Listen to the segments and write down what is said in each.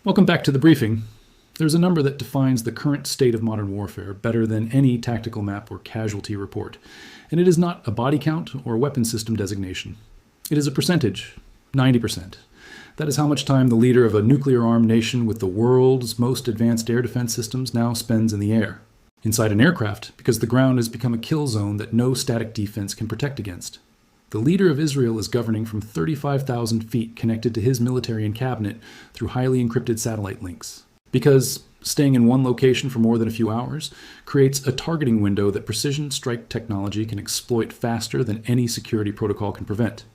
Welcome back to the briefing. There's a number that defines the current state of modern warfare better than any tactical map or casualty report, and it is not a body count or weapon system designation. It is a percentage, 90%. That is how much time the leader of a nuclear-armed nation with the world's most advanced air defense systems now spends in the air, inside an aircraft, because the ground has become a kill zone that no static defense can protect against. The leader of Israel is governing from 35,000 feet connected to his military and cabinet through highly encrypted satellite links. Because staying in one location for more than a few hours creates a targeting window that precision strike technology can exploit faster than any security protocol can prevent.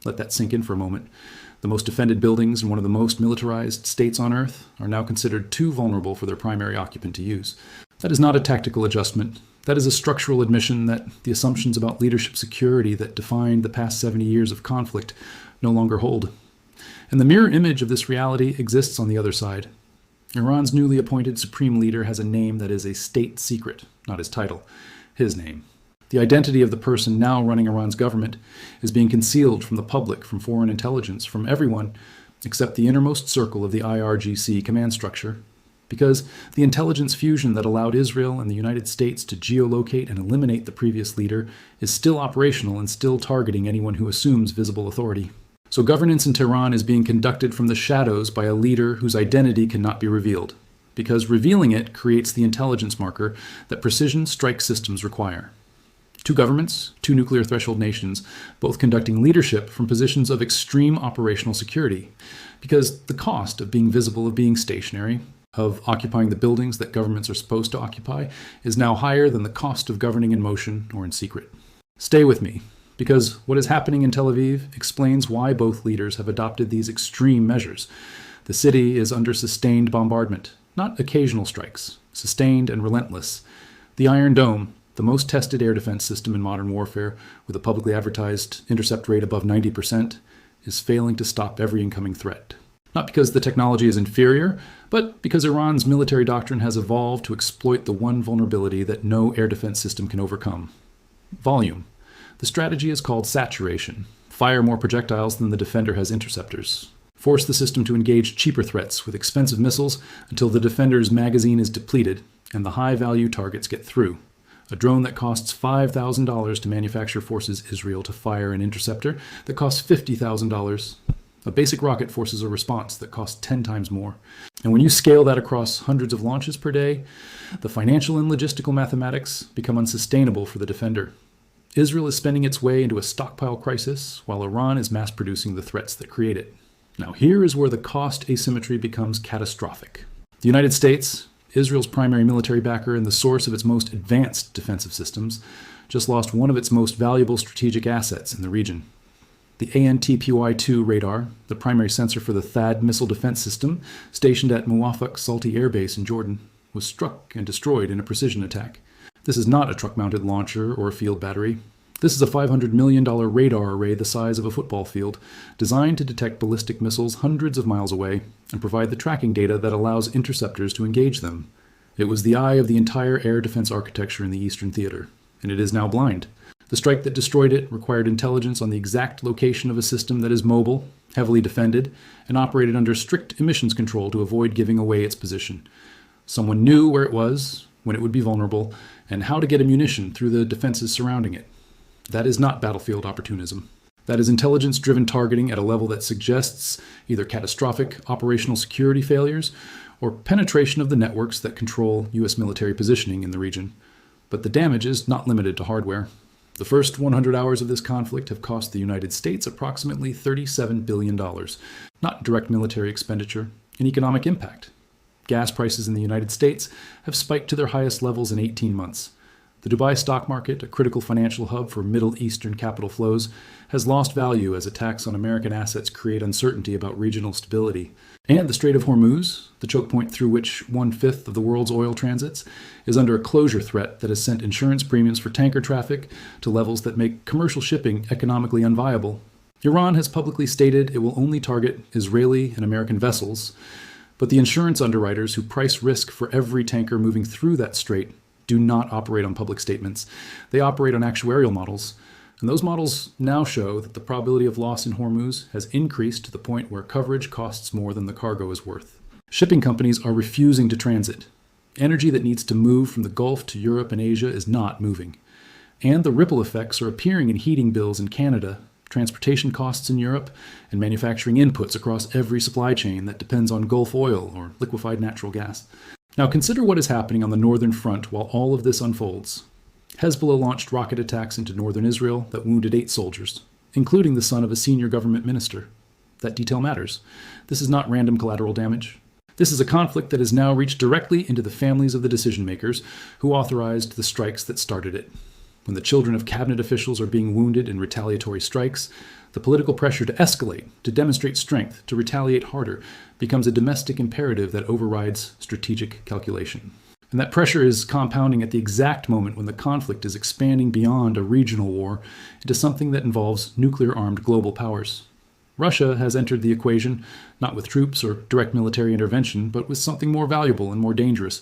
Let that sink in for a moment. The most defended buildings in one of the most militarized states on Earth are now considered too vulnerable for their primary occupant to use. That is not a tactical adjustment. That is a structural admission that the assumptions about leadership security that defined the past 70 years of conflict no longer hold. And the mirror image of this reality exists on the other side. Iran's newly appointed supreme leader has a name that is a state secret, not his title, his name. The identity of the person now running Iran's government is being concealed from the public, from foreign intelligence, from everyone except the innermost circle of the IRGC command structure. Because the intelligence fusion that allowed Israel and the United States to geolocate and eliminate the previous leader is still operational and still targeting anyone who assumes visible authority. So governance in Tehran is being conducted from the shadows by a leader whose identity cannot be revealed, because revealing it creates the intelligence marker that precision strike systems require. Two governments, two nuclear threshold nations, both conducting leadership from positions of extreme operational security, because the cost of being visible, of being stationary, of occupying the buildings that governments are supposed to occupy is now higher than the cost of governing in motion or in secret. Stay with me, because what is happening in Tel Aviv explains why both leaders have adopted these extreme measures. The city is under sustained bombardment, not occasional strikes, sustained and relentless. The Iron Dome, the most tested air defense system in modern warfare, with a publicly advertised intercept rate above 90%, is failing to stop every incoming threat. Not because the technology is inferior, but because Iran's military doctrine has evolved to exploit the one vulnerability that no air defense system can overcome: volume. The strategy is called saturation. Fire more projectiles than the defender has interceptors. Force the system to engage cheaper threats with expensive missiles until the defender's magazine is depleted and the high-value targets get through. A drone that costs $5,000 to manufacture forces Israel to fire an interceptor that costs $50,000. A basic rocket forces a response that costs 10 times more. And when you scale that across hundreds of launches per day, the financial and logistical mathematics become unsustainable for the defender. Israel is spending its way into a stockpile crisis, while Iran is mass-producing the threats that create it. Now here is where the cost asymmetry becomes catastrophic. The United States, Israel's primary military backer and the source of its most advanced defensive systems, just lost one of its most valuable strategic assets in the region. The ANTPY-2 radar, the primary sensor for the THAAD missile defense system stationed at Muwafaq Salti Air Base in Jordan, was struck and destroyed in a precision attack. This is not a truck-mounted launcher or a field battery. This is a $500 million radar array the size of a football field, designed to detect ballistic missiles hundreds of miles away and provide the tracking data that allows interceptors to engage them. It was the eye of the entire air defense architecture in the Eastern Theater, and it is now blind. The strike that destroyed it required intelligence on the exact location of a system that is mobile, heavily defended, and operated under strict emissions control to avoid giving away its position. Someone knew where it was, when it would be vulnerable, and how to get ammunition through the defenses surrounding it. That is not battlefield opportunism. That is intelligence-driven targeting at a level that suggests either catastrophic operational security failures or penetration of the networks that control U.S. military positioning in the region. But the damage is not limited to hardware. The first 100 hours of this conflict have cost the United States approximately $37 billion, not direct military expenditure, and economic impact. Gas prices in the United States have spiked to their highest levels in 18 months. The Dubai stock market, a critical financial hub for Middle Eastern capital flows, has lost value as attacks on American assets create uncertainty about regional stability. And the Strait of Hormuz, the choke point through which 1/5 of the world's oil transits, is under a closure threat that has sent insurance premiums for tanker traffic to levels that make commercial shipping economically unviable. Iran has publicly stated it will only target Israeli and American vessels, but the insurance underwriters who price risk for every tanker moving through that strait do not operate on public statements. They operate on actuarial models, and those models now show that the probability of loss in Hormuz has increased to the point where coverage costs more than the cargo is worth. Shipping companies are refusing to transit. Energy that needs to move from the Gulf to Europe and Asia is not moving. And the ripple effects are appearing in heating bills in Canada, transportation costs in Europe, and manufacturing inputs across every supply chain that depends on Gulf oil or liquefied natural gas. Now consider what is happening on the northern front while all of this unfolds. Hezbollah launched rocket attacks into northern Israel that wounded 8 soldiers, including the son of a senior government minister. That detail matters. This is not random collateral damage. This is a conflict that has now reached directly into the families of the decision makers who authorized the strikes that started it. When the children of cabinet officials are being wounded in retaliatory strikes, the political pressure to escalate, to demonstrate strength, to retaliate harder, becomes a domestic imperative that overrides strategic calculation. And that pressure is compounding at the exact moment when the conflict is expanding beyond a regional war into something that involves nuclear-armed global powers. Russia has entered the equation, not with troops or direct military intervention, but with something more valuable and more dangerous: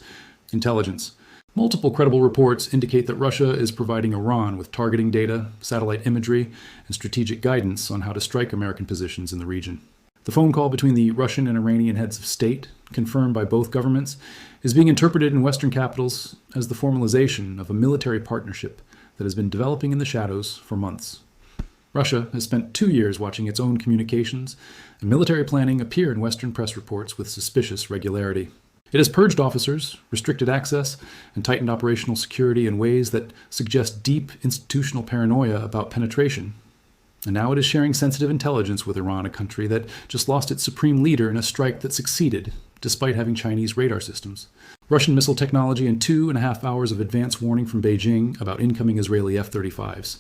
intelligence. Multiple credible reports indicate that Russia is providing Iran with targeting data, satellite imagery, and strategic guidance on how to strike American positions in the region. The phone call between the Russian and Iranian heads of state, confirmed by both governments, is being interpreted in Western capitals as the formalization of a military partnership that has been developing in the shadows for months. Russia has spent 2 years watching its own communications, and military planning appear in Western press reports with suspicious regularity. It has purged officers, restricted access, and tightened operational security in ways that suggest deep institutional paranoia about penetration. And now it is sharing sensitive intelligence with Iran, a country that just lost its supreme leader in a strike that succeeded, despite having Chinese radar systems. Russian missile technology and 2.5 hours of advance warning from Beijing about incoming Israeli F-35s.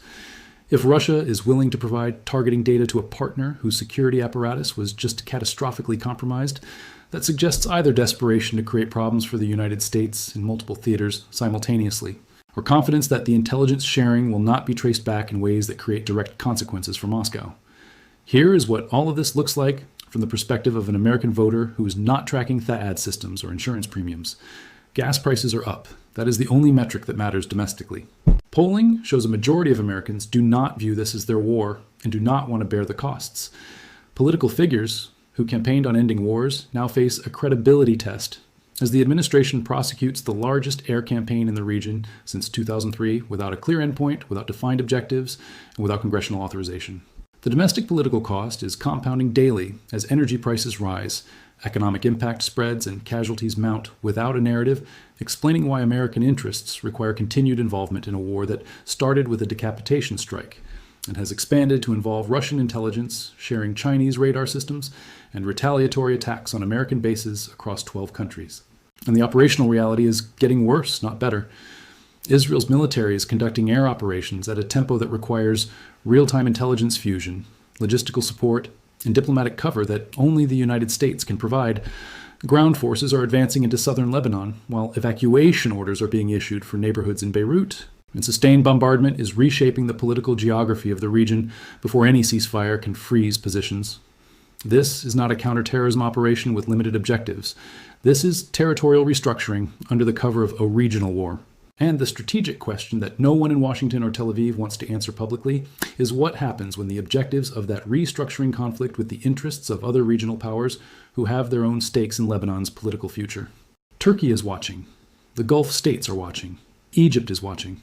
If Russia is willing to provide targeting data to a partner whose security apparatus was just catastrophically compromised, that suggests either desperation to create problems for the United States in multiple theaters simultaneously, or confidence that the intelligence sharing will not be traced back in ways that create direct consequences for Moscow. Here is what all of this looks like from the perspective of an American voter who is not tracking THAAD systems or insurance premiums. Gas prices are up. That is the only metric that matters domestically. Polling shows a majority of Americans do not view this as their war and do not want to bear the costs. Political figures who campaigned on ending wars now face a credibility test as the administration prosecutes the largest air campaign in the region since 2003 without a clear endpoint, without defined objectives, and without congressional authorization. The domestic political cost is compounding daily as energy prices rise, economic impact spreads, and casualties mount without a narrative explaining why American interests require continued involvement in a war that started with a decapitation strike and has expanded to involve Russian intelligence sharing Chinese radar systems and retaliatory attacks on American bases across 12 countries. And the operational reality is getting worse, not better. Israel's military is conducting air operations at a tempo that requires real-time intelligence fusion, logistical support, and diplomatic cover that only the United States can provide. Ground forces are advancing into southern Lebanon, while evacuation orders are being issued for neighborhoods in Beirut, and sustained bombardment is reshaping the political geography of the region before any ceasefire can freeze positions. This is not a counterterrorism operation with limited objectives. This is territorial restructuring under the cover of a regional war. And the strategic question that no one in Washington or Tel Aviv wants to answer publicly is what happens when the objectives of that restructuring conflict with the interests of other regional powers who have their own stakes in Lebanon's political future. Turkey is watching. The Gulf states are watching. Egypt is watching.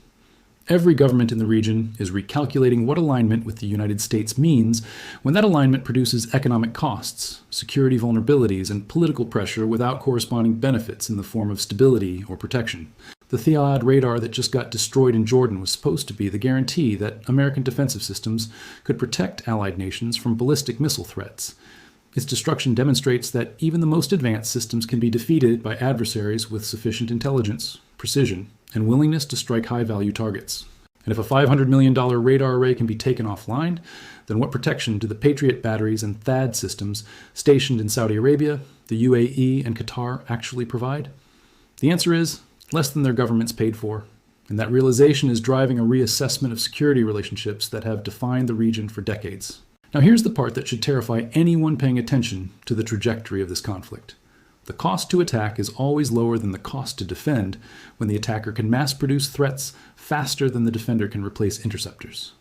Every government in the region is recalculating what alignment with the United States means when that alignment produces economic costs, security vulnerabilities, and political pressure without corresponding benefits in the form of stability or protection. The THAAD radar that just got destroyed in Jordan was supposed to be the guarantee that American defensive systems could protect allied nations from ballistic missile threats. Its destruction demonstrates that even the most advanced systems can be defeated by adversaries with sufficient intelligence, precision, and willingness to strike high-value targets. And if a $500 million radar array can be taken offline, then what protection do the Patriot batteries and THAAD systems stationed in Saudi Arabia, the UAE, and Qatar actually provide? The answer is less than their governments paid for. And that realization is driving a reassessment of security relationships that have defined the region for decades. Now here's the part that should terrify anyone paying attention to the trajectory of this conflict. The cost to attack is always lower than the cost to defend when the attacker can mass-produce threats faster than the defender can replace interceptors.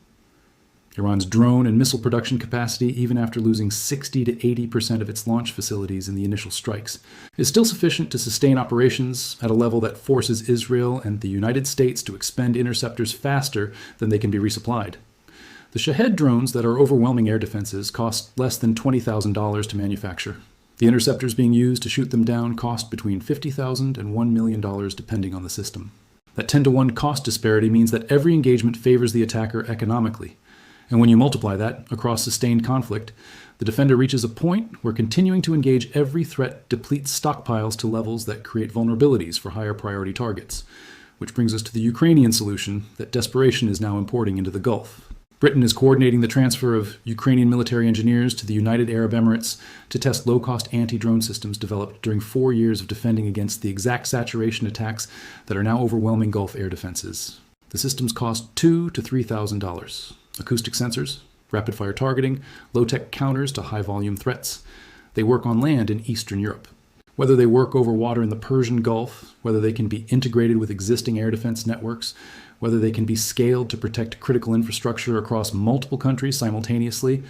Iran's drone and missile production capacity, even after losing 60 to 80% of its launch facilities in the initial strikes, is still sufficient to sustain operations at a level that forces Israel and the United States to expend interceptors faster than they can be resupplied. The Shahed drones that are overwhelming air defenses cost less than $20,000 to manufacture. The interceptors being used to shoot them down cost between $50,000 and $1 million depending on the system. That 10-to-1 cost disparity means that every engagement favors the attacker economically. And when you multiply that across sustained conflict, the defender reaches a point where continuing to engage every threat depletes stockpiles to levels that create vulnerabilities for higher priority targets. Which brings us to the Ukrainian solution that desperation is now importing into the Gulf. Britain is coordinating the transfer of Ukrainian military engineers to the United Arab Emirates to test low-cost anti-drone systems developed during 4 years of defending against the exact saturation attacks that are now overwhelming Gulf air defenses. The systems cost $2,000 to $3,000. Acoustic sensors, rapid-fire targeting, low-tech counters to high-volume threats. They work on land in Eastern Europe. Whether they work over water in the Persian Gulf, whether they can be integrated with existing air defense networks, whether they can be scaled to protect critical infrastructure across multiple countries simultaneously,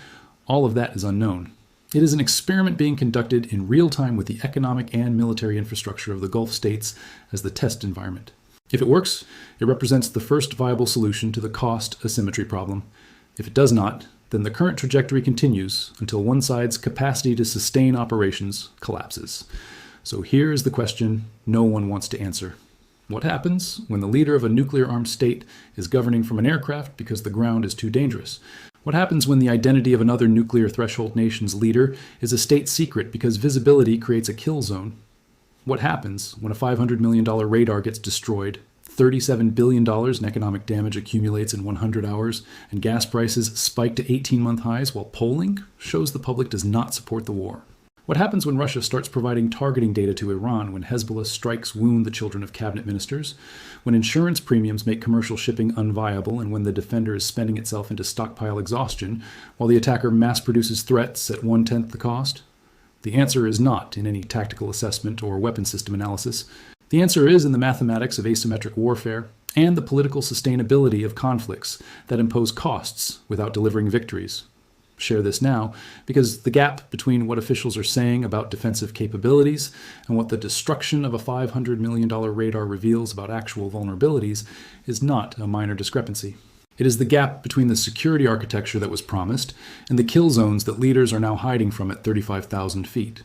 all of that is unknown. It is an experiment being conducted in real time with the economic and military infrastructure of the Gulf states as the test environment. If it works, it represents the first viable solution to the cost asymmetry problem. If it does not, then the current trajectory continues until one side's capacity to sustain operations collapses. So here is the question no one wants to answer. What happens when the leader of a nuclear-armed state is governing from an aircraft because the ground is too dangerous? What happens when the identity of another nuclear threshold nation's leader is a state secret because visibility creates a kill zone? What happens when a $500 million radar gets destroyed, $37 billion in economic damage accumulates in 100 hours, and gas prices spike to 18-month highs while polling shows the public does not support the war? What happens when Russia starts providing targeting data to Iran, when Hezbollah strikes wound the children of cabinet ministers, when insurance premiums make commercial shipping unviable, and when the defender is spending itself into stockpile exhaustion while the attacker mass produces threats at 1/10 the cost? The answer is not in any tactical assessment or weapon system analysis. The answer is in the mathematics of asymmetric warfare and the political sustainability of conflicts that impose costs without delivering victories. Share this now, because the gap between what officials are saying about defensive capabilities and what the destruction of a $500 million radar reveals about actual vulnerabilities is not a minor discrepancy. It is the gap between the security architecture that was promised and the kill zones that leaders are now hiding from at 35,000 feet.